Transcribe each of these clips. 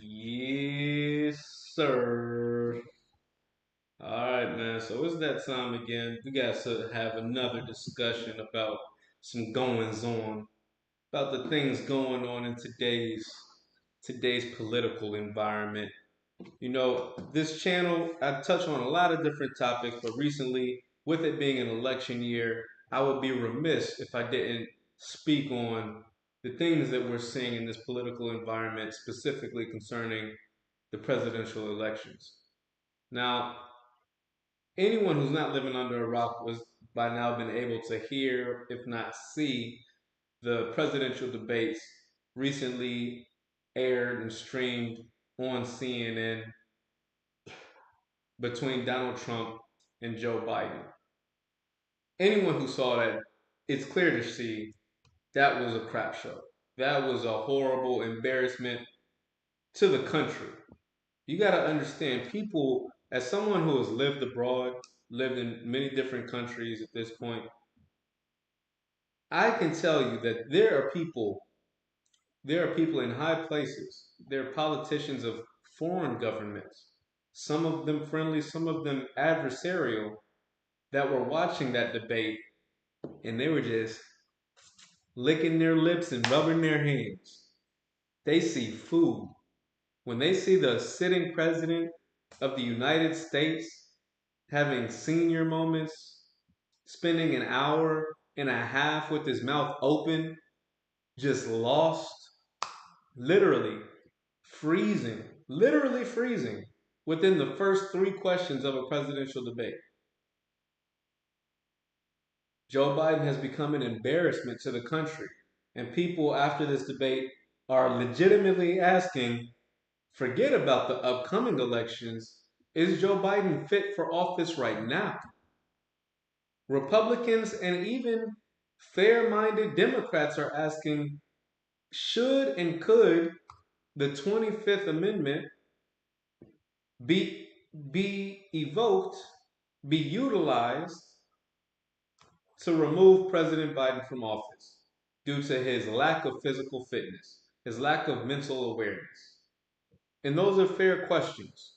Yes, sir. All right, man. So it's that time again. We got to have another discussion about some goings on, about the things going on in today's political environment. This channel, I touch on a lot of different topics, but recently, with it being an election year, I would be remiss if I didn't speak on the things that we're seeing in this political environment, specifically concerning the presidential elections. Now, anyone who's not living under a rock was by now been able to hear, if not see, the presidential debates recently aired and streamed on CNN between Donald Trump and Joe Biden. Anyone who saw that, it's clear to see that was a crap show. That was a horrible embarrassment to the country. You got to understand, people, as someone who has lived abroad, lived in many different countries at this point, I can tell you that there are people in high places, there are politicians of foreign governments, some of them friendly, some of them adversarial, that were watching that debate and they were just licking their lips and rubbing their hands. They see food. When they see the sitting president of the United States having senior moments, spending an hour and a half with his mouth open, just lost, literally literally freezing within the first three questions of a presidential debate. Joe Biden has become an embarrassment to the country. And people after this debate are legitimately asking, forget about the upcoming elections. Is Joe Biden fit for office right now? Republicans and even fair minded Democrats are asking, should and could the 25th Amendment be, be evoked, be utilized to remove President Biden from office due to his lack of physical fitness, his lack of mental awareness? And those are fair questions.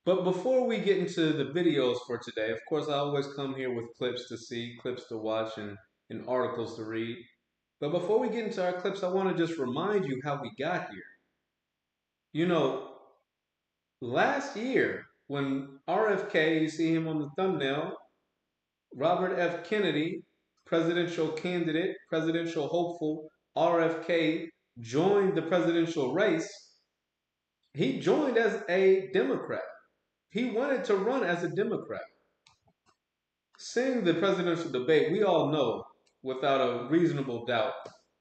But before we get into the videos for today, of course, I always come here with clips to see, clips to watch, and articles to read. But before we get into our clips, I want to just remind you how we got here. You know, last year, when RFK, you see him on the thumbnail, Robert F. Kennedy, presidential candidate, presidential hopeful, RFK, joined the presidential race, he joined as a Democrat. He wanted to run as a Democrat. Seeing the presidential debate, we all know without a reasonable doubt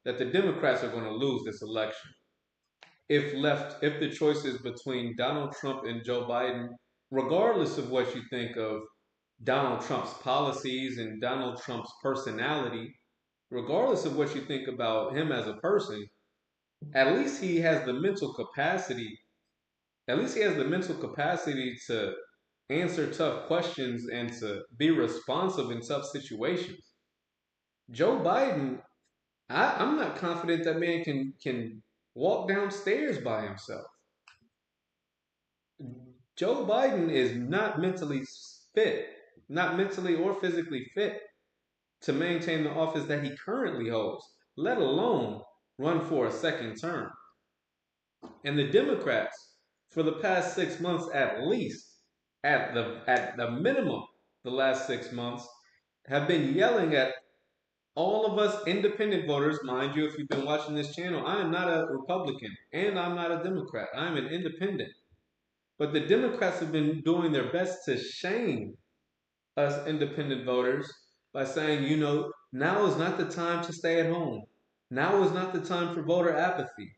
that the Democrats are going to lose this election. If the choice is between Donald Trump and Joe Biden, regardless of what you think of Donald Trump's policies and Donald Trump's personality, regardless of what you think about him as a person, at least he has the mental capacity. At least he has the mental capacity to answer tough questions and to be responsive in tough situations. Joe Biden, I'm not confident that man can walk downstairs by himself. Joe Biden is not mentally fit, not mentally or physically fit to maintain the office that he currently holds, let alone run for a second term. And the Democrats, for the past 6 months at least, at the minimum, the last 6 months, have been yelling at all of us independent voters. Mind you, if you've been watching this channel, I am not a Republican and I'm not a Democrat. I'm an independent. But the Democrats have been doing their best to shame us independent voters by saying, now is not the time to stay at home. Now is not the time for voter apathy.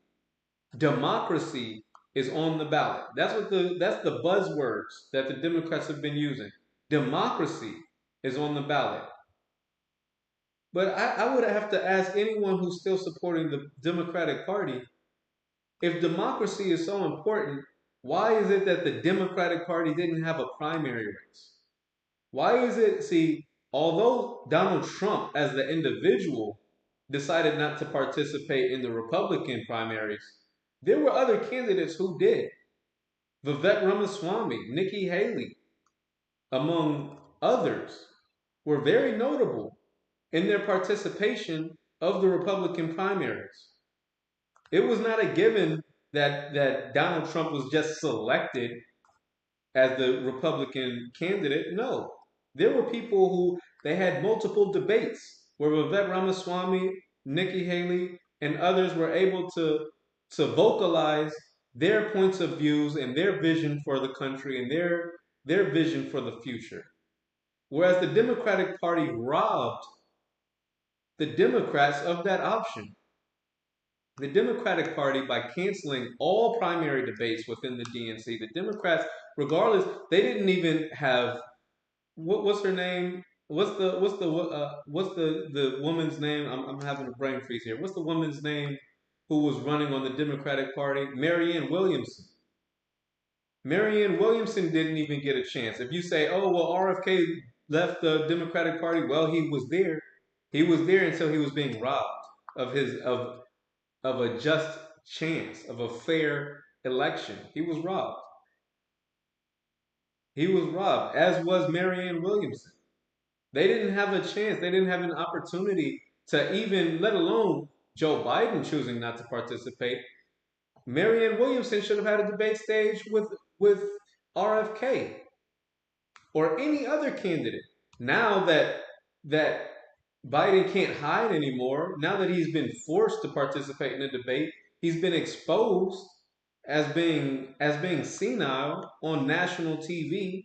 Democracy is on the ballot. That's the buzzwords that the Democrats have been using. Democracy is on the ballot. But I would have to ask anyone who's still supporting the Democratic Party, if democracy is so important, why is it that the Democratic Party didn't have a primary race? Why is it, see, although Donald Trump as the individual decided not to participate in the Republican primaries, There were other candidates who did. Vivek Ramaswamy, Nikki Haley, among others, were very notable in their participation of the Republican primaries. It was not a given that Donald Trump was just selected as the Republican candidate. No, there were people who they had multiple debates where Vivek Ramaswamy, Nikki Haley, and others were able to vocalize their points of views and their vision for the country and their vision for the future. Whereas the Democratic Party robbed the Democrats of that option. The Democratic Party, by canceling all primary debates within the DNC, the Democrats, regardless, they didn't even have what's her name? What's the woman's name? I'm having a brain freeze here. What's the woman's name who was running on the Democratic Party? Marianne Williamson. Marianne Williamson didn't even get a chance. If you say, oh well, RFK left the Democratic Party, well, he was there. He was there until he was being robbed of his of a just chance, of a fair election. He was robbed. He was robbed, as was Marianne Williamson. They didn't have a chance. They didn't have an opportunity to even, let alone Joe Biden choosing not to participate. Marianne Williamson should have had a debate stage with RFK or any other candidate. Now that Biden can't hide anymore, now that he's been forced to participate in a debate, he's been exposed as being senile on national TV.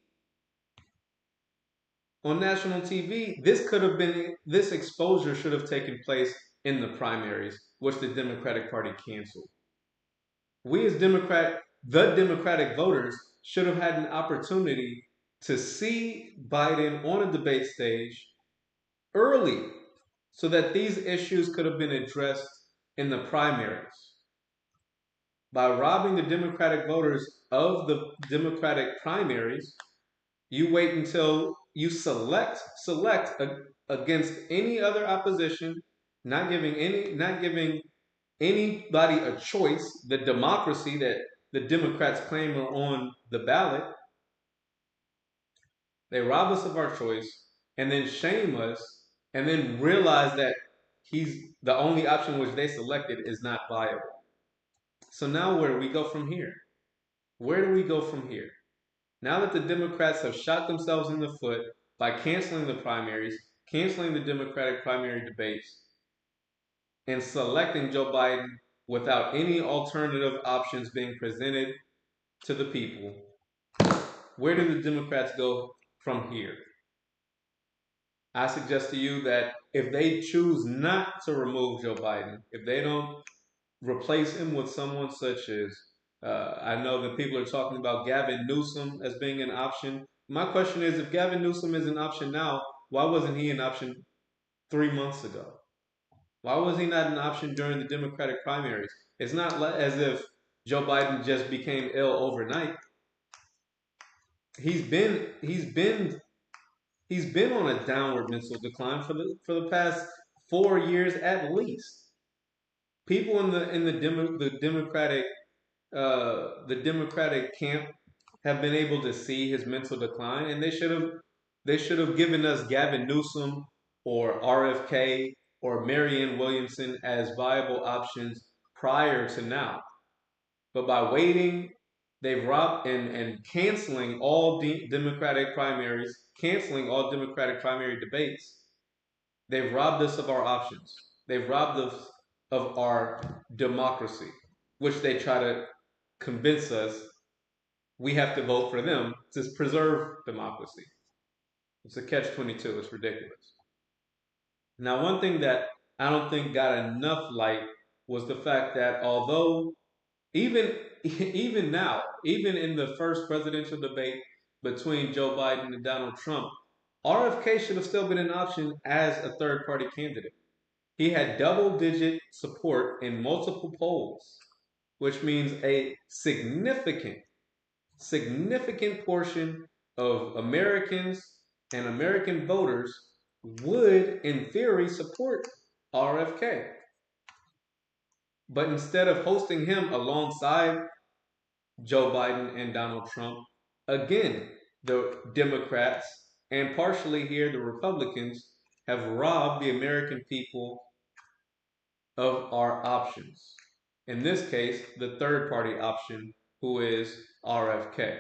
On national TV, this exposure should have taken place in the primaries, which the Democratic Party canceled. We as the Democratic voters should have had an opportunity to see Biden on a debate stage early so that these issues could have been addressed in the primaries. By robbing the Democratic voters of the Democratic primaries, you wait until you select against any other opposition, not giving anybody a choice. The democracy that the Democrats claim are on the ballot, they rob us of our choice and then shame us and then realize that he's the only option which they selected is not viable. So now where do we go from here? Where do we go from here? Now that the Democrats have shot themselves in the foot by canceling the primaries, canceling the Democratic primary debates, and selecting Joe Biden without any alternative options being presented to the people, where do the Democrats go from here? I suggest to you that if they choose not to remove Joe Biden, if they don't replace him with someone such as, I know that people are talking about Gavin Newsom as being an option. My question is, if Gavin Newsom is an option now, why wasn't he an option 3 months ago? Why was he not an option during the Democratic primaries? It's not as if Joe Biden just became ill overnight. He's been on a downward mental decline for the past 4 years at least. People in the Democratic camp have been able to see his mental decline, and they should have given us Gavin Newsom or RFK or Marianne Williamson as viable options prior to now. But by waiting, they've robbed and canceling all Democratic primaries, canceling all Democratic primary debates. They've robbed us of our options. They've robbed us of our democracy, which they try to convince us we have to vote for them to preserve democracy. It's a catch-22. It's ridiculous. Now, one thing that I don't think got enough light was the fact that although even even now, even in the first presidential debate between Joe Biden and Donald Trump, RFK should have still been an option as a third-party candidate. He had double-digit support in multiple polls, which means a significant portion of Americans and American voters would, in theory, support RFK. But instead of hosting him alongside Joe Biden and Donald Trump, again, the Democrats and partially here the Republicans have robbed the American people of our options. In this case, the third party option, who is RFK.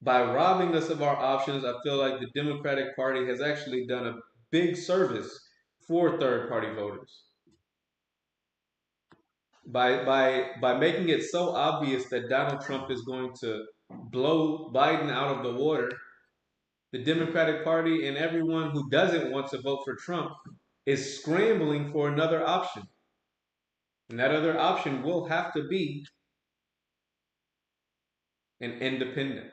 By robbing us of our options, I feel like the Democratic Party has actually done a big service for third party voters. By making it so obvious that Donald Trump is going to blow Biden out of the water, the Democratic Party and everyone who doesn't want to vote for Trump is scrambling for another option. And that other option will have to be an independent.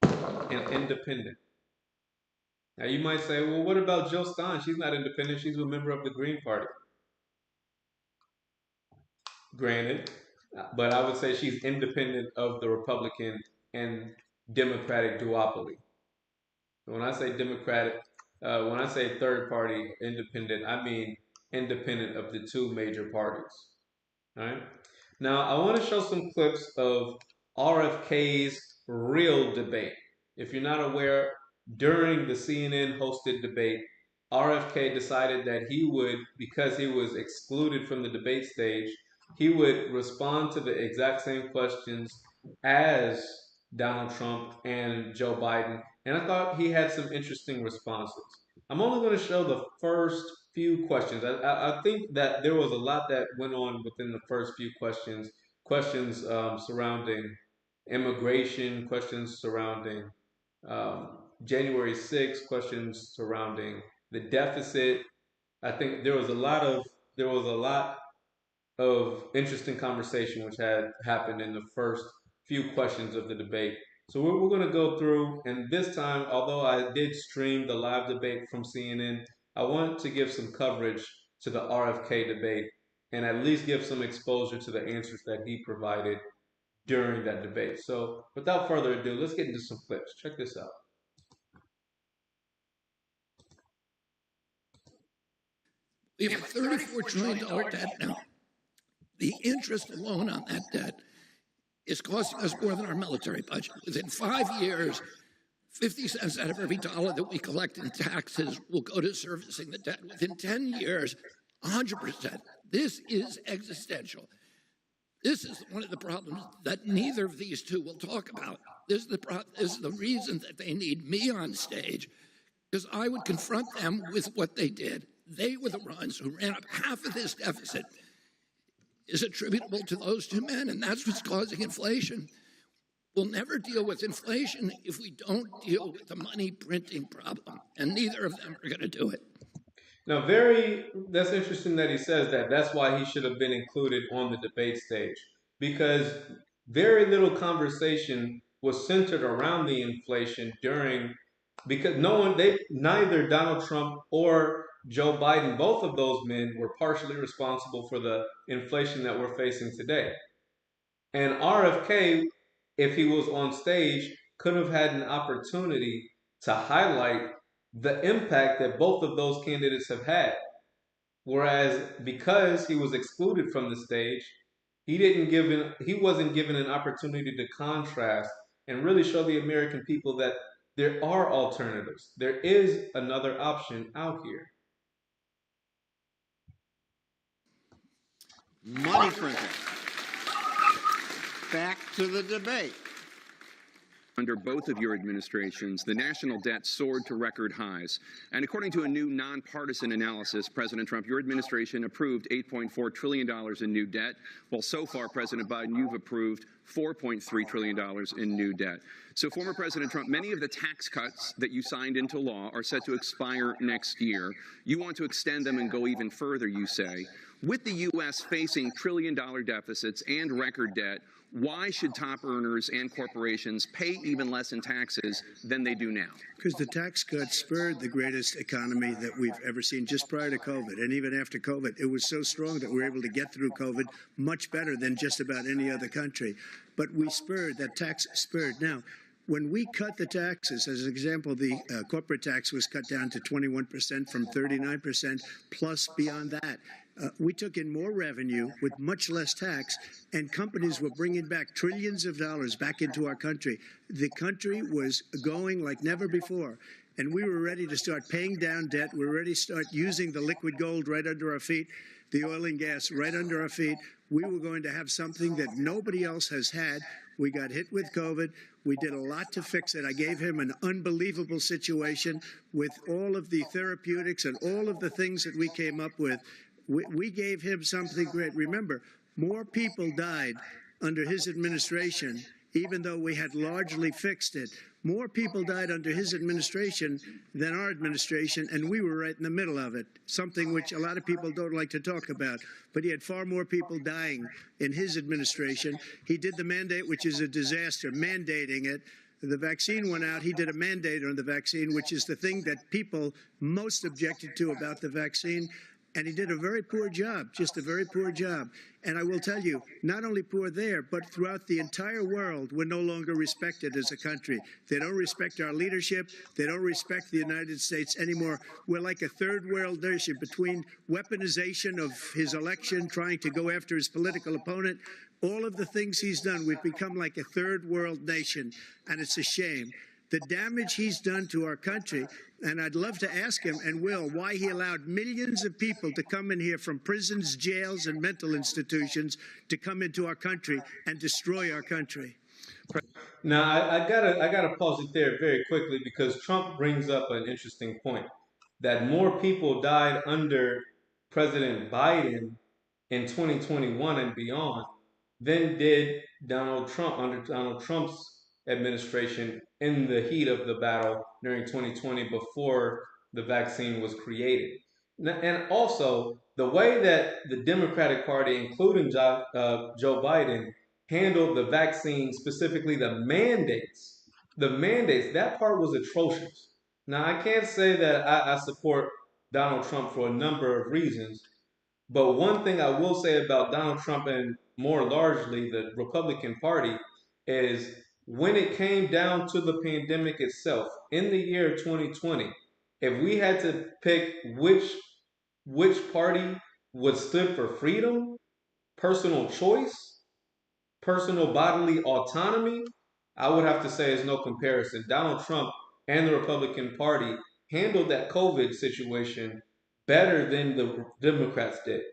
An independent. Now you might say, well, what about Jill Stein? She's not independent. She's a member of the Green Party. Granted, but I would say she's independent of the Republican and Democratic duopoly. When I say Democratic, when I say third party independent, I mean independent of the two major parties. All right. Now I want to show some clips of RFK's real debate. If you're not aware, during the CNN hosted debate, RFK decided that he would, because he was excluded from the debate stage, he would respond to the exact same questions as Donald Trump and Joe Biden. And I thought he had some interesting responses. I'm only going to show the first few questions. I think that there was a lot that went on within the first few questions. Questions surrounding immigration, questions surrounding January 6th, questions surrounding the deficit. I think there was a lot of interesting conversation which had happened in the first few questions of the debate. So we're going to go through, and this time, although I did stream the live debate from CNN, I want to give some coverage to the RFK debate and at least give some exposure to the answers that he provided during that debate. So without further ado, let's get into some clips. Check this out. We have a $34 trillion debt now. The interest alone on that debt is costing us more than our military budget. Within 5 years, 50 cents out of every dollar that we collect in taxes will go to servicing the debt. Within 10 years, 100%. This is existential. This is one of the problems that neither of these two will talk about. This is the reason that they need me on stage, because I would confront them with what they did. They were the ones who ran up half of this deficit is attributable to those two men, and that's what's causing inflation. We'll never deal with inflation if we don't deal with the money printing problem, and neither of them are going to do it. Now, that's interesting that he says that. That's why he should have been included on the debate stage, because very little conversation was centered around the inflation because neither Donald Trump or Joe Biden, both of those men were partially responsible for the inflation that we're facing today. And RFK, if he was on stage, could have had an opportunity to highlight the impact that both of those candidates have had. Whereas because he was excluded from the stage, he wasn't given an opportunity to contrast and really show the American people that there are alternatives. There is another option out here. Money printing. Back to the debate. Under both of your administrations, the national debt soared to record highs. And according to a new nonpartisan analysis, President Trump, your administration approved $8.4 trillion in new debt, while so far, President Biden, you've approved $4.3 trillion in new debt. So, former President Trump, many of the tax cuts that you signed into law are set to expire next year. You want to extend them and go even further, you say. With the U.S. facing trillion-dollar deficits and record debt, why should top earners and corporations pay even less in taxes than they do now? Because the tax cuts spurred the greatest economy that we've ever seen just prior to COVID. And even after COVID, it was so strong that we were able to get through COVID much better than just about any other country. But that tax spurred. Now, When we cut the taxes, as an example, the corporate tax was cut down to 21% from 39%, plus beyond that. We took in more revenue with much less tax, and companies were bringing back trillions of dollars back into our country. The country was going like never before, and we were ready to start paying down debt. We were ready to start using the liquid gold right under our feet, the oil and gas right under our feet. We were going to have something that nobody else has had. We got hit with COVID. We did a lot to fix it. I gave him an unbelievable situation with all of the therapeutics and all of the things that we came up with. We gave him something great. Remember, more people died under his administration, even though we had largely fixed it. More people died under his administration than our administration, and we were right in the middle of it, something which a lot of people don't like to talk about. But he had far more people dying in his administration. He did the mandate, which is a disaster, mandating it. The vaccine went out. He did a mandate on the vaccine, which is the thing that people most objected to about the vaccine. And he did a very poor job, just a very poor job. And I will tell you, not only poor there, but throughout the entire world, we're no longer respected as a country. They don't respect our leadership. They don't respect the United States anymore. We're like a third world nation between weaponization of his election, trying to go after his political opponent. All of the things he's done, we've become like a third world nation, and it's a shame. The damage he's done to our country, and I'd love to ask him, and will, why he allowed millions of people to come in here from prisons, jails, and mental institutions to come into our country and destroy our country. Now, I gotta pause it there very quickly because Trump brings up an interesting point that more people died under President Biden in 2021 and beyond than did Donald Trump under Donald Trump's administration in the heat of the battle during 2020 before the vaccine was created. And also, the way that the Democratic Party, including Joe Biden, handled the vaccine, specifically the mandates, that part was atrocious. Now, I can't say that I support Donald Trump for a number of reasons, but one thing I will say about Donald Trump and more largely the Republican Party is when it came down to the pandemic itself in the year 2020, if we had to pick which party would stood for freedom, personal choice, personal bodily autonomy, I would have to say is no comparison. Donald Trump and the Republican Party handled that COVID situation better than the Democrats did.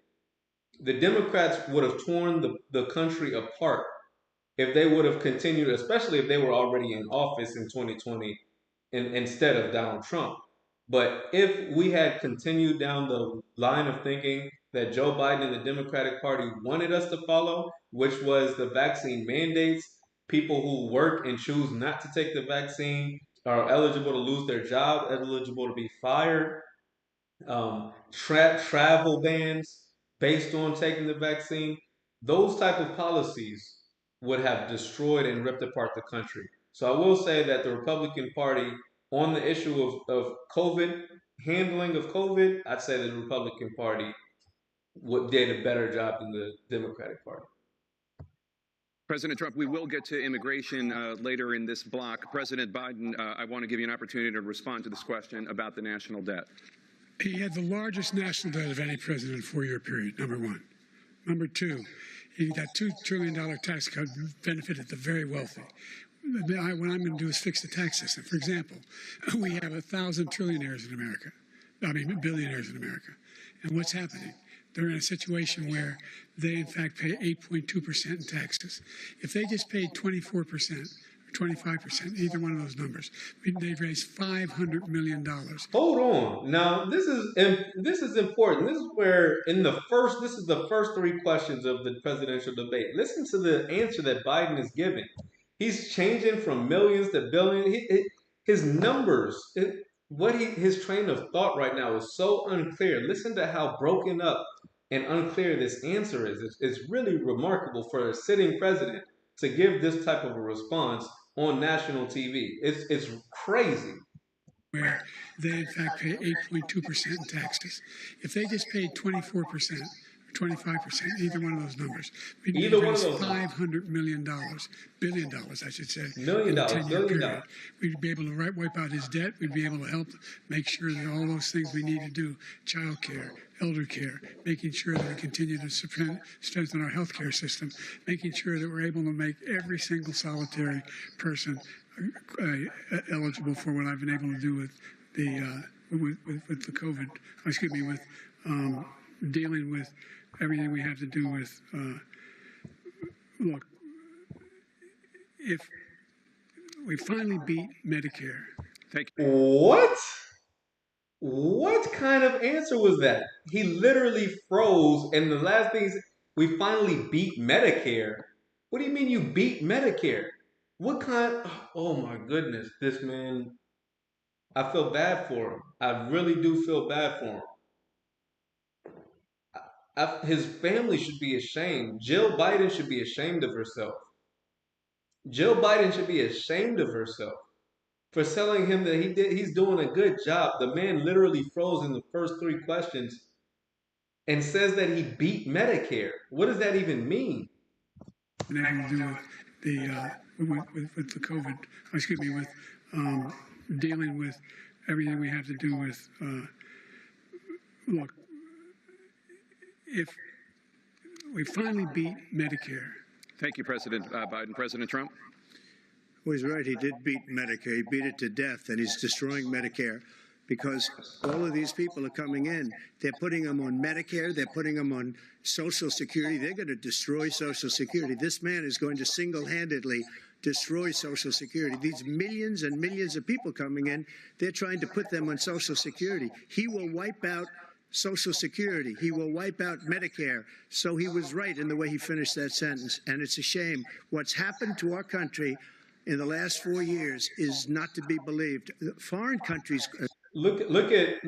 The Democrats would have torn the country apart if they would have continued, especially if they were already in office in 2020 instead of Donald Trump. But if we had continued down the line of thinking that Joe Biden and the Democratic Party wanted us to follow, which was the vaccine mandates, people who work and choose not to take the vaccine are eligible to lose their job, eligible to be fired, travel bans based on taking the vaccine, those type of policies would have destroyed and ripped apart the country. So I will say that the Republican Party on the issue of COVID, handling of COVID, I'd say the Republican Party did a better job than the Democratic Party. President Trump, we will get to immigration later in this block. President Biden, I want to give you an opportunity to respond to this question about the national debt. He had the largest national debt of any president in a four-year period, number one. Number two, that $2 trillion tax cut benefited the very wealthy. What I'm going to do is fix the tax system. For example, we have 1,000 trillionaires in America. Billionaires in America. And what's happening? They're in a situation where they, in fact, pay 8.2% in taxes. If they just paid 24% or 25%, either one of those numbers, they'd raise $500 million. Hold on. Now, this is important. This is where this is the first three questions of the presidential debate. Listen to the answer that Biden is giving. He's changing from millions to billions. His numbers, his train of thought right now is so unclear. Listen to how broken up and unclear this answer is. It's really remarkable for a sitting president to give this type of a response on national TV. It's crazy. Where they, in fact, pay 8.2% in taxes. If they just paid 24% or 25%, either one of those numbers. We'd Either one of raise those numbers. $500 million, billion dollars, I should say, $1 in a million, 10-year $1 billion. period. We'd be able to wipe out his debt. We'd be able to help make sure that all those things we need to do, child care, elder care, making sure that we continue to strengthen our healthcare system, making sure that we're able to make every single solitary person eligible for what I've been able to do with the COVID, with dealing with everything we have to do with, look, if we finally beat Medicare. Thank you. What? What kind of answer was that? He literally froze, and the last thing is, we finally beat Medicare. What do you mean you beat Medicare? What kind? Oh my goodness, this man. I feel bad for him. I really do feel bad for him. His family should be ashamed. Jill Biden should be ashamed of herself. Jill Biden should be ashamed of herself for telling him that he's doing a good job. The man literally froze in the first 3 questions and says that he beat Medicare. What does that even mean? Been able to do with the COVID, with dealing with everything we have to do with, look, if we finally beat Medicare. Thank you, President Biden. President Trump? Well, he's right. He did beat Medicare. He beat it to death, and he's destroying Medicare because all of these people are coming in. They're putting them on Medicare. They're putting them on Social Security. They're going to destroy Social Security. This man is going to single-handedly destroy Social Security. These millions and millions of people coming in, they're trying to put them on Social Security. He will wipe out Social Security. He will wipe out Medicare. So he was right in the way he finished that sentence. And it's a shame. What's happened to our country in the last 4 years is not to be believed. Foreign countries. Look at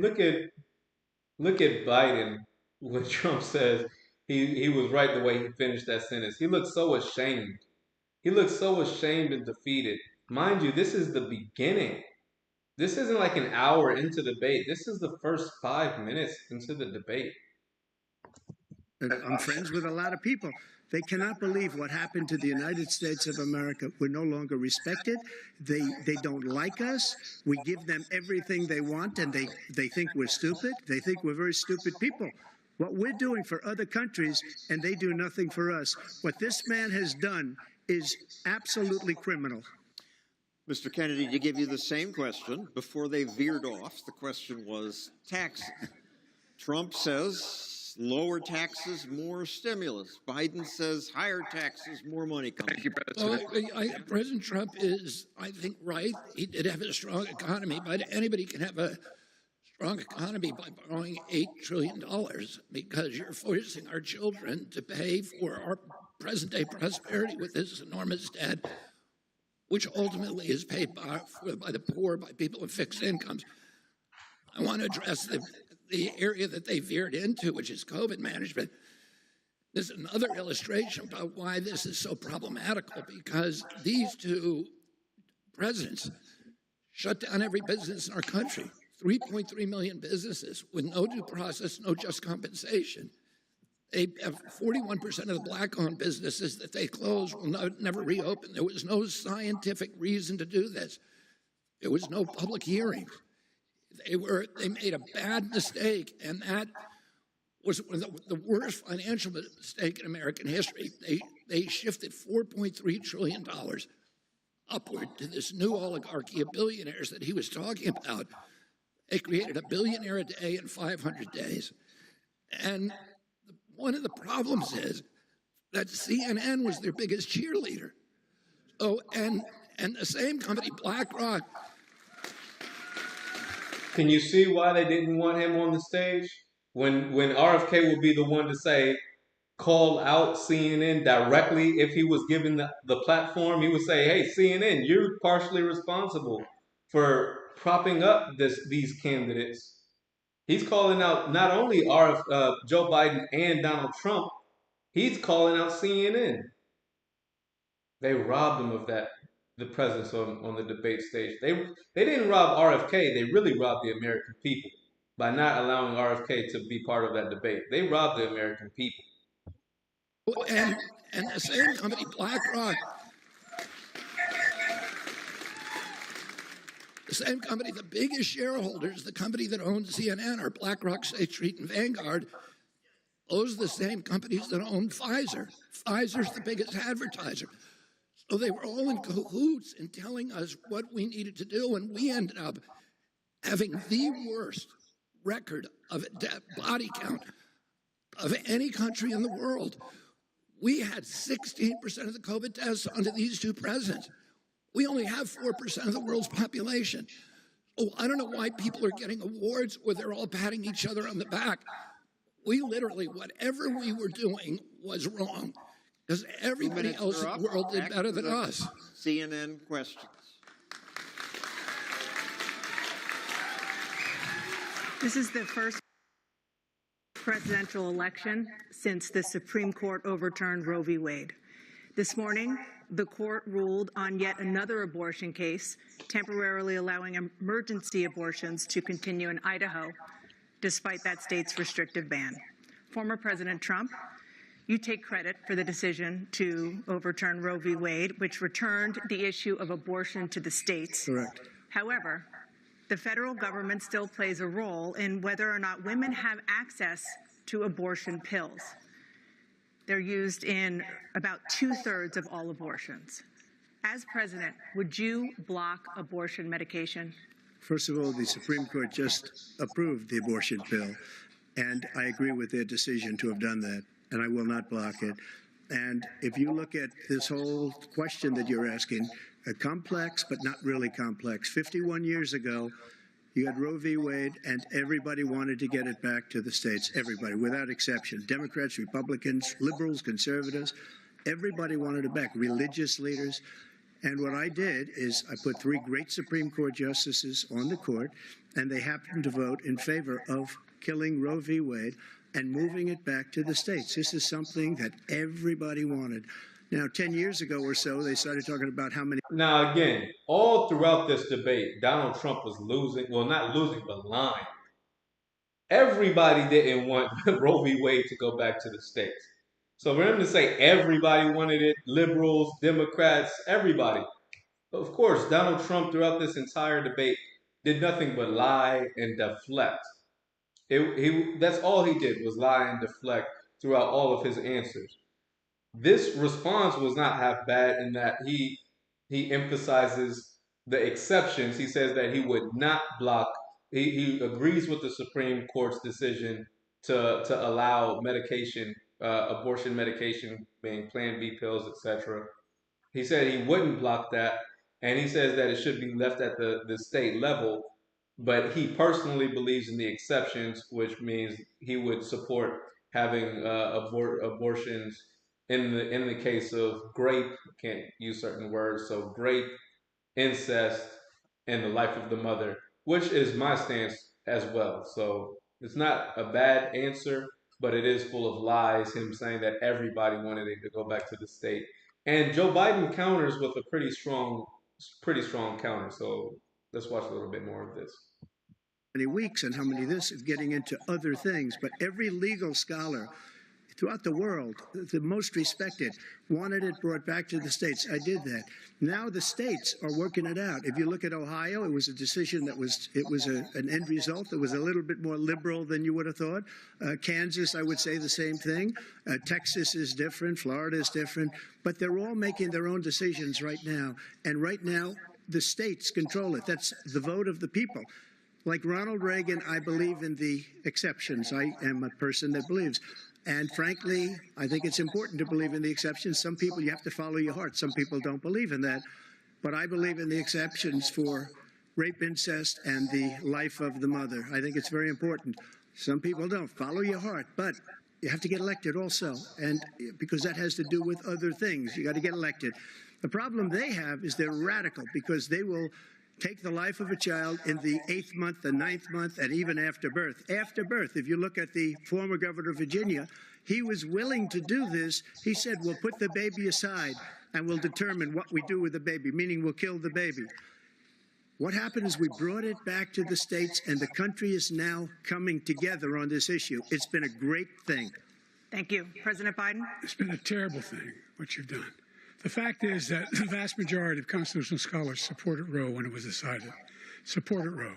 Biden when Trump says he was right the way he finished that sentence. He looks so ashamed. He looks so ashamed and defeated. Mind you, this is the beginning. This isn't like an hour into the debate. This is the first 5 minutes into the debate. I'm friends with a lot of people. They cannot believe what happened to the United States of America. We're no longer respected. They don't like us. We give them everything they want, and they think we're stupid. They think we're very stupid people. What we're doing for other countries, and they do nothing for us. What this man has done is absolutely criminal. Mr. Kennedy, to give you the same question, before they veered off, the question was taxes. Trump says lower taxes, more stimulus. Biden says higher taxes, more money coming. Thank you, President. Well, President Trump is, I think, right. He did have a strong economy, but anybody can have a strong economy by borrowing $8 trillion because you're forcing our children to pay for our present-day prosperity with this enormous debt, which ultimately is paid by the poor, by people with fixed incomes. I want to address the area that they veered into, which is COVID management. This is another illustration about why this is so problematical, because these two presidents shut down every business in our country. 3.3 million businesses with no due process, no just compensation. They have 41% of the black-owned businesses that they closed will never reopen. There was no scientific reason to do this. There was no public hearing. They made a bad mistake, and that was the worst financial mistake in American history. They shifted $4.3 trillion upward to this new oligarchy of billionaires that he was talking about. They created a billionaire a day in 500 days. And one of the problems is that CNN was their biggest cheerleader. Oh, and the same company, BlackRock. Can you see why they didn't want him on the stage? When RFK would be the one to say, call out CNN directly if he was given the platform, he would say, hey, CNN, you're partially responsible for propping up these candidates. He's calling out not only Joe Biden and Donald Trump, he's calling out CNN. They robbed him of that, the presence on the debate stage. They didn't rob RFK, they really robbed the American people. by not allowing RFK to be part of that debate. They robbed the American people. And the same company, BlackRock, the same company, the biggest shareholders, the company that owns CNN, are BlackRock, State Street, and Vanguard. Those are the same companies that own Pfizer. Pfizer's the biggest advertiser. So they were all in cahoots in telling us what we needed to do, and we ended up having the worst record of body count of any country in the world. We had 16% of the COVID tests under these two presidents. We only have 4% of the world's population. Oh, I don't know why people are getting awards or they're all patting each other on the back. We literally, whatever we were doing was wrong because everybody else in the world did better than us. CNN questions. This is the first presidential election since the Supreme Court overturned Roe v. Wade. This morning, the court ruled on yet another abortion case, temporarily allowing emergency abortions to continue in Idaho, despite that state's restrictive ban. Former President Trump, you take credit for the decision to overturn Roe v. Wade, which returned the issue of abortion to the states. Correct. However, the federal government still plays a role in whether or not women have access to abortion pills. They're used in about 2/3 of all abortions. As president, would you block abortion medication? First of all, the Supreme Court just approved the abortion bill, and I agree with their decision to have done that, and I will not block it. And if you look at this whole question that you're asking, complex but not really complex. 51 years ago, you had Roe v. Wade, and everybody wanted to get it back to the states. Everybody, without exception. Democrats, Republicans, liberals, conservatives, everybody wanted it back. Religious leaders. And what I did is I put 3 great Supreme Court justices on the court, and they happened to vote in favor of killing Roe v. Wade and moving it back to the states. This is something that everybody wanted. Now, 10 years ago or so, they started talking about how many. Now, again, all throughout this debate, Donald Trump was losing. Well, not losing, but lying. Everybody didn't want Roe v. Wade to go back to the states. So for him to say everybody wanted it, liberals, Democrats, everybody. Of course, Donald Trump throughout this entire debate did nothing but lie and deflect. That's all he did was lie and deflect throughout all of his answers. This response was not half bad in that he emphasizes the exceptions. He says that he would not block. He agrees with the Supreme Court's decision to allow medication, abortion medication, being Plan B pills, etc. He said he wouldn't block that, and he says that it should be left at the state level. But he personally believes in the exceptions, which means he would support having abortions in the case of grape. Can't use certain words. So grape, incest, and the life of the mother, which is my stance as well. So it's not a bad answer, but it is full of lies. Him saying that everybody wanted it to go back to the state, and Joe Biden counters with a pretty strong counter. So let's watch a little bit more of this. Many weeks and how many this is getting into other things, but every legal scholar throughout the world, the most respected, wanted it brought back to the states. I did that. Now the states are working it out. If you look at Ohio, it was a decision that was an end result that was a little bit more liberal than you would have thought. Kansas, I would say the same thing. Texas is different. Florida is different. But they're all making their own decisions right now. And right now, the states control it. That's the vote of the people. Like Ronald Reagan, I believe in the exceptions. I am a person that believes. And frankly, I think it's important to believe in the exceptions. Some people, you have to follow your heart. Some people don't believe in that. But I believe in the exceptions for rape, incest, and the life of the mother. I think it's very important. Some people don't. Follow your heart. But you have to get elected also. And because that has to do with other things. You got to get elected. The problem they have is they're radical because they will take the life of a child in the 8th month, the 9th month, and even after birth. After birth, if you look at the former governor of Virginia, he was willing to do this. He said, we'll put the baby aside and we'll determine what we do with the baby, meaning we'll kill the baby. What happened is we brought it back to the states, and the country is now coming together on this issue. It's been a great thing. Thank you. President Biden? It's been a terrible thing, what you've done. The fact is that the vast majority of constitutional scholars supported Roe when it was decided. Supported Roe.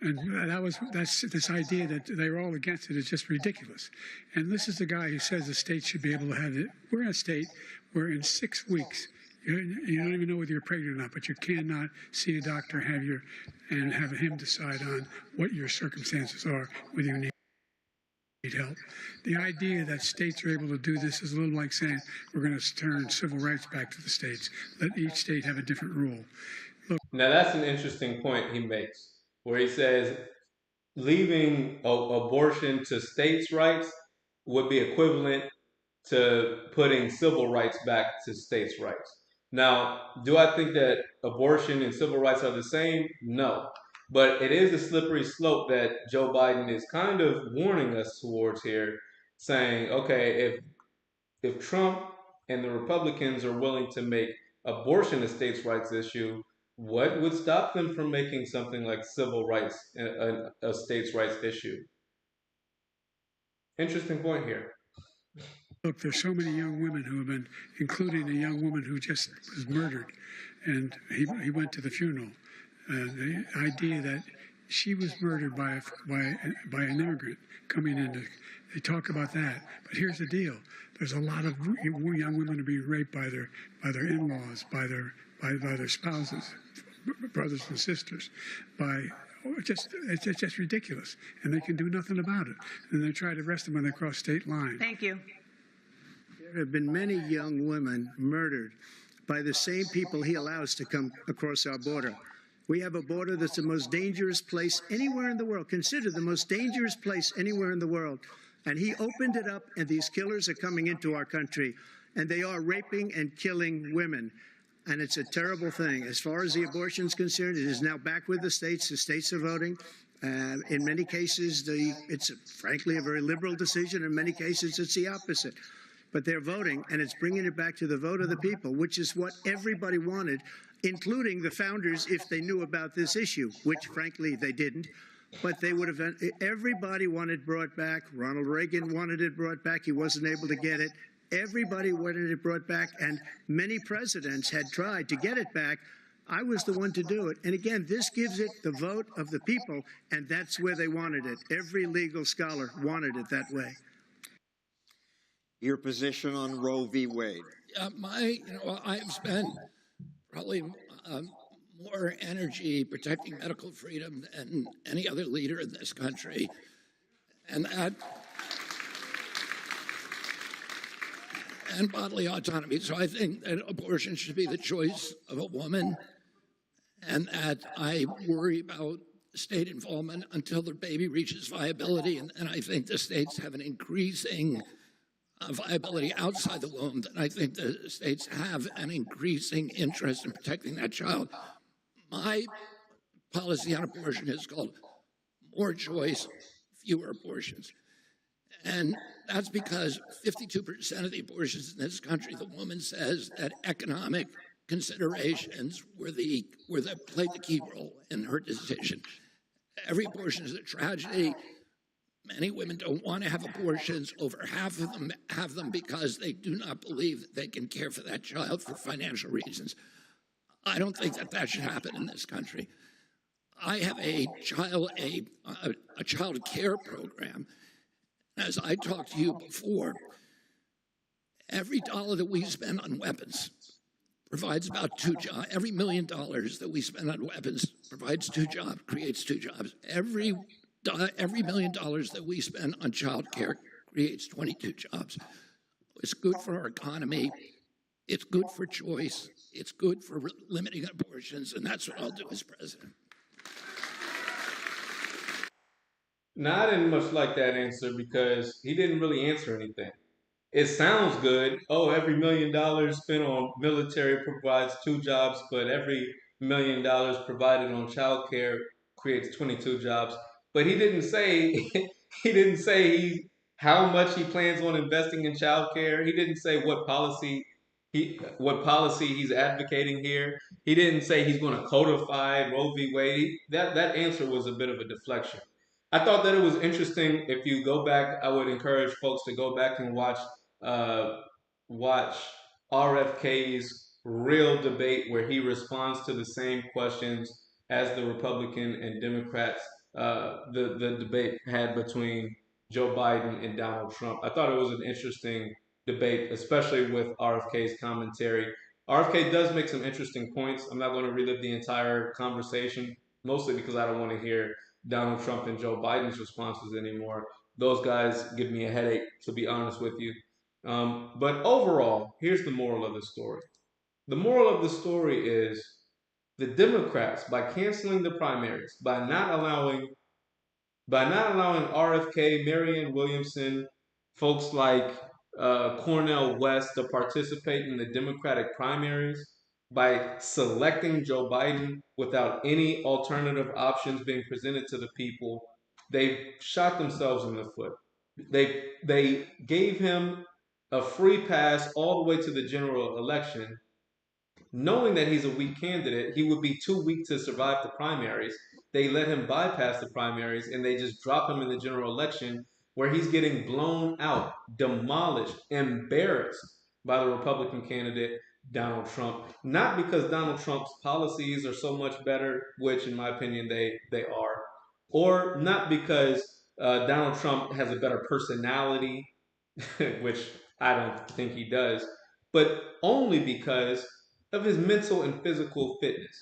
And that's this idea that they were all against it is just ridiculous. And this is the guy who says the state should be able to have it. We're in a state where in 6 weeks, you don't even know whether you're pregnant or not, but you cannot see a doctor and have him decide on what your circumstances are, whether you need help. The idea that states are able to do this is a little like saying we're going to turn civil rights back to the states. Let each state have a different rule. Look. Now that's an interesting point he makes, where he says leaving abortion to states' rights would be equivalent to putting civil rights back to states' rights. Now, do I think that abortion and civil rights are the same? No. But it is a slippery slope that Joe Biden is kind of warning us towards here, saying, okay, if Trump and the Republicans are willing to make abortion a states' rights issue, what would stop them from making something like civil rights a states' rights issue? Interesting point here. Look, there's so many young women who have been, including a young woman who just was murdered, and he went to the funeral. The idea that she was murdered by an immigrant coming in, they talk about that. But here's the deal: there's a lot of young women are being raped by their in-laws, by their spouses, brothers and sisters, it's just ridiculous, and they can do nothing about it. And they try to arrest them when they cross state lines. Thank you. There have been many young women murdered by the same people he allows to come across our border. We have a border that's the most dangerous place anywhere in the world, considered the most dangerous place anywhere in the world. And he opened it up, and these killers are coming into our country, and they are raping and killing women. And it's a terrible thing. As far as the abortion is concerned, it is now back with the states. The states are voting. In many cases, it's frankly a very liberal decision. In many cases, it's the opposite. But they're voting, and it's bringing it back to the vote of the people, which is what everybody wanted, including the founders, if they knew about this issue, which frankly they didn't. But they would have, everybody wanted brought back. Ronald Reagan wanted it brought back. He wasn't able to get it. Everybody wanted it brought back, and many presidents had tried to get it back. I was the one to do it. And again, this gives it the vote of the people, and that's where they wanted it. Every legal scholar wanted it that way. Your position on Roe v. Wade? I've spent probably more energy protecting medical freedom than any other leader in this country, and bodily autonomy. So I think that abortion should be the choice of a woman, and that I worry about state involvement until the baby reaches viability. And I think the states have an increasing viability outside the womb, and I think the states have an increasing interest in protecting that child. My policy on abortion is called more choice, fewer abortions. And that's because 52% of the abortions in this country, the woman says that economic considerations played the key role in her decision. Every abortion is a tragedy. Many women don't want to have abortions. Over half of them have them because they do not believe that they can care for that child for financial reasons. I don't think that should happen in this country. I have a child care program. As I talked to you before, every dollar that we spend on weapons provides about 2 jobs. Every $1 million that we spend on weapons provides 2 jobs, creates 2 jobs. Every $1 million that we spend on child care creates 22 jobs. It's good for our economy. It's good for choice. It's good for limiting abortions, and that's what I'll do as president. Now, I didn't much like that answer because he didn't really answer anything. It sounds good. Oh, every $1 million spent on military provides 2 jobs, but every $1 million provided on child care creates 22 jobs. But he didn't say how much he plans on investing in child care. He didn't say what policy what policy he's advocating here. He didn't say he's going to codify Roe v. Wade. That answer was a bit of a deflection. I thought that it was interesting. If you go back, I would encourage folks to go back and uh, watch RFK's real debate where he responds to the same questions as the Republican and Democrats. The debate had between Joe Biden and Donald Trump. I thought it was an interesting debate, especially with RFK's commentary. RFK does make some interesting points. I'm not going to relive the entire conversation, mostly because I don't want to hear Donald Trump and Joe Biden's responses anymore. Those guys give me a headache, to be honest with you. But overall, here's the moral of the story. The moral of the story is the Democrats, by canceling the primaries, by not allowing RFK, Marianne Williamson, folks like Cornel West to participate in the Democratic primaries, by selecting Joe Biden without any alternative options being presented to the people, they shot themselves in the foot. They gave him a free pass all the way to the general election, knowing that he's a weak candidate. He would be too weak to survive the primaries. They let him bypass the primaries and they just drop him in the general election where he's getting blown out, demolished, embarrassed by the Republican candidate, Donald Trump. Not because Donald Trump's policies are so much better, which in my opinion they are, or not because Donald Trump has a better personality, which I don't think he does, but only because of his mental and physical fitness.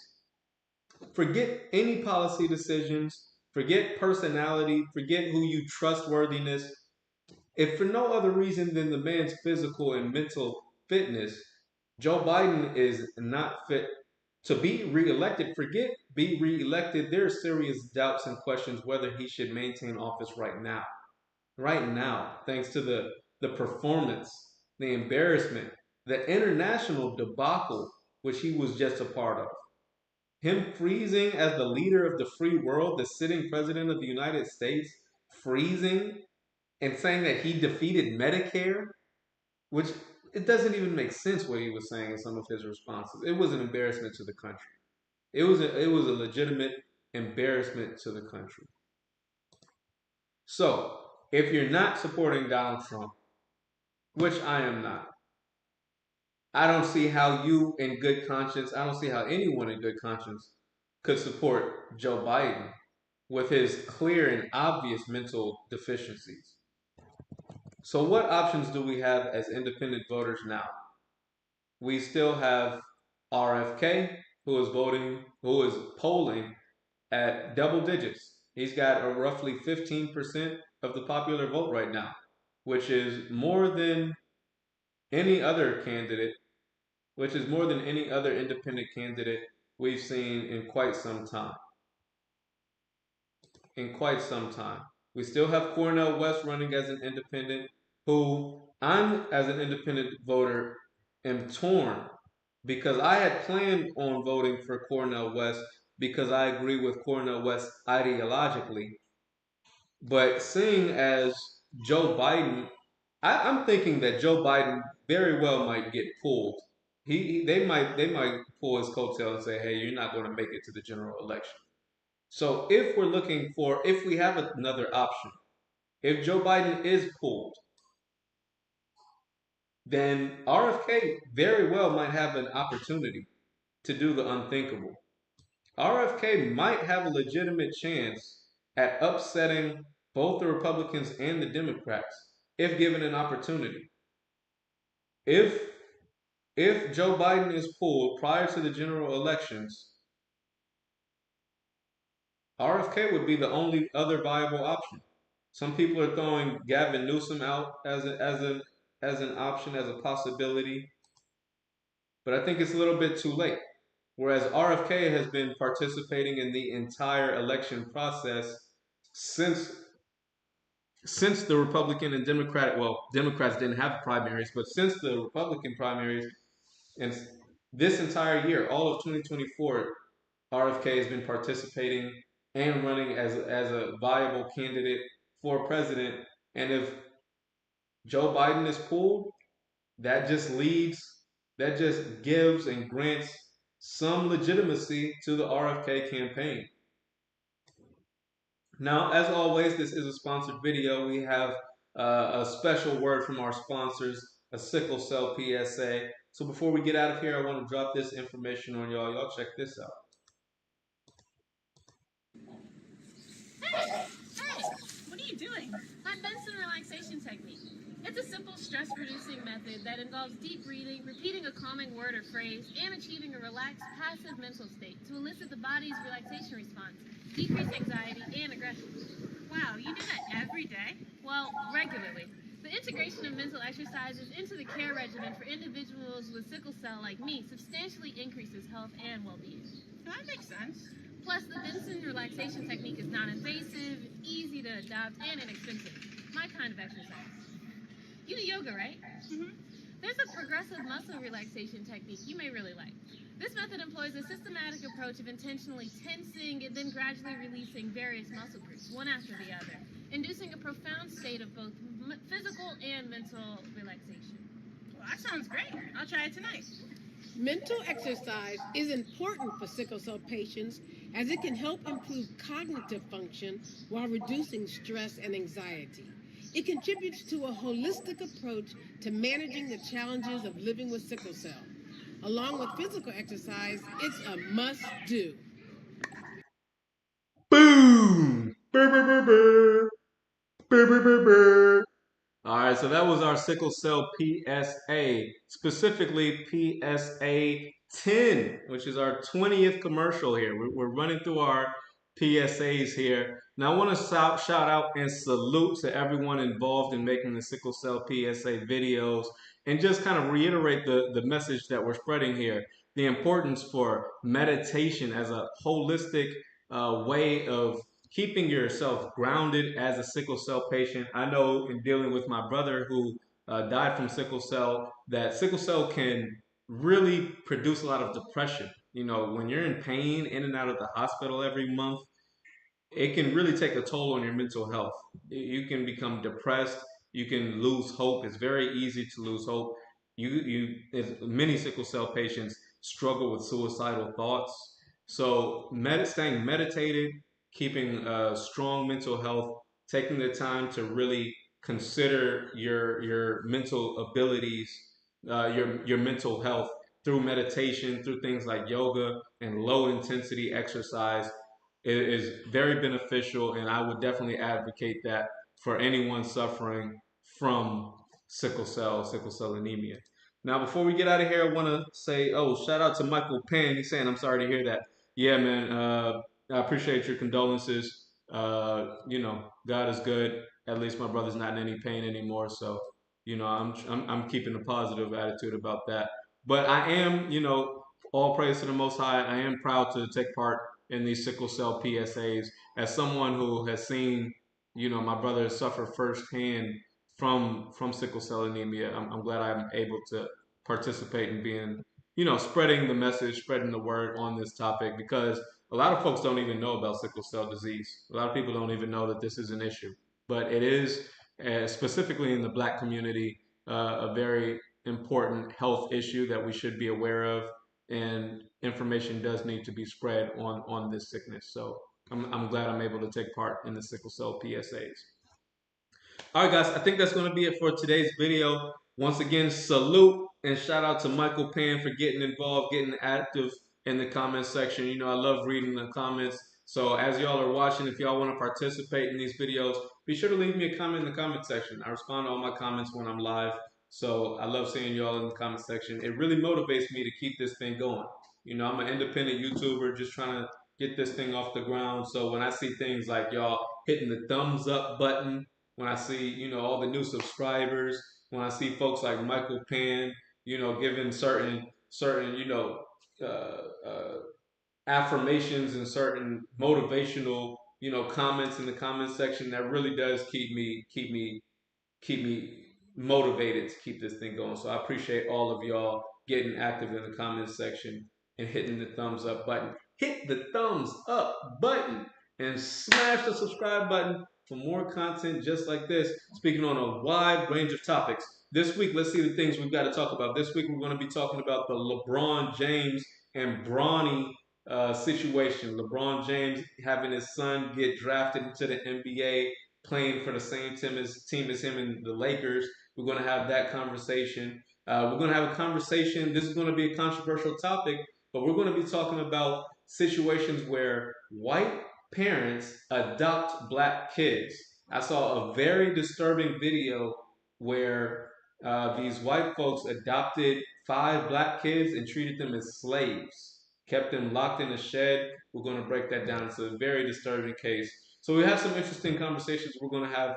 Forget any policy decisions, forget personality, forget who you trustworthiness. If for no other reason than the man's physical and mental fitness, Joe Biden is not fit to be reelected. Forget be reelected. There are serious doubts and questions whether he should maintain office right now. Right now, thanks to the performance, the embarrassment, the international debacle which he was just a part of. Him freezing as the leader of the free world, the sitting president of the United States, freezing and saying that he defeated Medicare, which it doesn't even make sense what he was saying in some of his responses. It was an embarrassment to the country. It was a legitimate embarrassment to the country. So, if you're not supporting Donald Trump, which I am not, I don't see how you in good conscience, I don't see how anyone in good conscience could support Joe Biden with his clear and obvious mental deficiencies. So, what options do we have as independent voters now? We still have RFK, who is polling at double digits. He's got a roughly 15% of the popular vote right now, which is more than any other candidate, which is more than any other independent candidate we've seen in quite some time. In quite some time. We still have Cornel West running as an independent, who I'm, as an independent voter, am torn because I had planned on voting for Cornel West because I agree with Cornel West ideologically. But seeing as Joe Biden, I'm thinking that Joe Biden very well might get pulled. They might pull his coattail and say, "Hey, you're not going to make it to the general election." So if we have another option, if Joe Biden is pulled, then RFK very well might have an opportunity to do the unthinkable. RFK might have a legitimate chance at upsetting both the Republicans and the Democrats if given an opportunity. If if Joe Biden is pulled prior to the general elections, RFK would be the only other viable option. Some people are throwing Gavin Newsom out as an option, as a possibility, but I think it's a little bit too late. Whereas RFK has been participating in the entire election process since since the Republican and Democratic, well, Democrats didn't have primaries, but since the Republican primaries and this entire year, all of 2024, RFK has been participating and running as a viable candidate for president. And if Joe Biden is pulled, that just leads that just gives and grants some legitimacy to the RFK campaign. Now, as always, this is a sponsored video. We have a special word from our sponsors, a sickle cell PSA. So before we get out of here, I want to drop this information on y'all. Y'all check this out. Hey, what are you doing? My Benson relaxation technique. It's a simple stress-reducing method that involves deep breathing, repeating a calming word or phrase, and achieving a relaxed, passive mental state to elicit the body's relaxation response, decrease anxiety and aggression. Wow, you do that every day? Well, regularly. The integration of mental exercises into the care regimen for individuals with sickle cell like me substantially increases health and well-being. That makes sense. Plus, the Benson relaxation technique is non-invasive, easy to adopt, and inexpensive. My kind of exercise. You do yoga, right? Mm-hmm. There's a progressive muscle relaxation technique you may really like. This method employs a systematic approach of intentionally tensing and then gradually releasing various muscle groups, one after the other, inducing a profound state of both physical and mental relaxation. Well, that sounds great. I'll try it tonight. Mental exercise is important for sickle cell patients as it can help improve cognitive function while reducing stress and anxiety. It contributes to a holistic approach to managing the challenges of living with sickle cell. Along with physical exercise, it's a must-do. Boom! Brr, brr, brr, brr. Brr, brr, brr, brr. All right, so that was our sickle cell PSA, specifically PSA 10, which is our 20th commercial here. We're running through our PSAs here. Now, I want to shout out and salute to everyone involved in making the sickle cell PSA videos and just kind of reiterate the message that we're spreading here. The importance for meditation as a holistic way of keeping yourself grounded as a sickle cell patient. I know in dealing with my brother who died from sickle cell, that sickle cell can really produce a lot of depression. You know, when you're in pain in and out of the hospital every month, it can really take a toll on your mental health. You can become depressed. You can lose hope. It's very easy to lose hope. Many sickle cell patients struggle with suicidal thoughts. So, staying meditated, keeping strong mental health, taking the time to really consider your mental abilities, your mental health through meditation, through things like yoga and low intensity exercise is very beneficial, and I would definitely advocate that for anyone suffering from sickle cell anemia. Now, before we get out of here, I want to say, shout out to Michael Penn. He's saying, I'm sorry to hear that. Yeah, man, I appreciate your condolences. God is good. At least my brother's not in any pain anymore, so I'm keeping a positive attitude about that. But I am, all praise to the Most High. I am proud to take part in these sickle cell PSAs as someone who has seen, my brother suffer firsthand from sickle cell anemia. I'm glad I'm able to participate in being, spreading the message, spreading the word on this topic because a lot of folks don't even know about sickle cell disease. A lot of people don't even know that this is an issue, but it is specifically in the Black community a very important health issue that we should be aware of, and information does need to be spread on this sickness. So I'm glad I'm able to take part in the sickle cell PSAs. All right, guys, I think that's going to be it for today's video. Once again, salute and shout out to Michael Pan for getting involved, getting active in the comment section. I love reading the comments. So as y'all are watching, if y'all want to participate in these videos, be sure to leave me a comment in the comment section. I respond to all my comments when I'm live. So I love seeing y'all in the comment section. It really motivates me to keep this thing going. I'm an independent YouTuber just trying to get this thing off the ground. So when I see things like y'all hitting the thumbs up button, when I see, all the new subscribers, when I see folks like Michael Pan, giving certain, uh, uh, affirmations and certain motivational, comments in the comment section, that really does keep me motivated to keep this thing going. So I appreciate all of y'all getting active in the comment section and hitting the thumbs up button. Hit the thumbs up button and smash the subscribe button for more content just like this, speaking on a wide range of topics. this week, let's see the things we've got to talk about. This week, we're going to be talking about the LeBron James and Bronny situation. LeBron James having his son get drafted into the NBA, playing for the same team as him in the Lakers. We're going to have that conversation. We're going to have a conversation. This is going to be a controversial topic, but we're going to be talking about situations where white parents adopt black kids. I saw a very disturbing video where these white folks adopted 5 black kids and treated them as slaves, kept them locked in a shed. We're going to break that down. It's a very disturbing case. So we have some interesting conversations we're going to have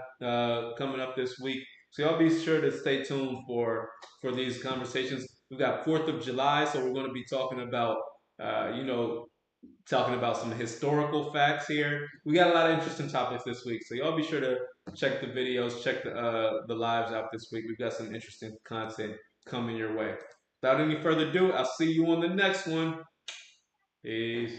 coming up this week. So y'all be sure to stay tuned for these conversations. We've got 4th of July, so we're going to be talking about talking about some historical facts here. We got a lot of interesting topics this week, so y'all be sure to check the videos, check the lives out this week. We've got some interesting content coming your way. Without any further ado, I'll see you on the next one. Peace.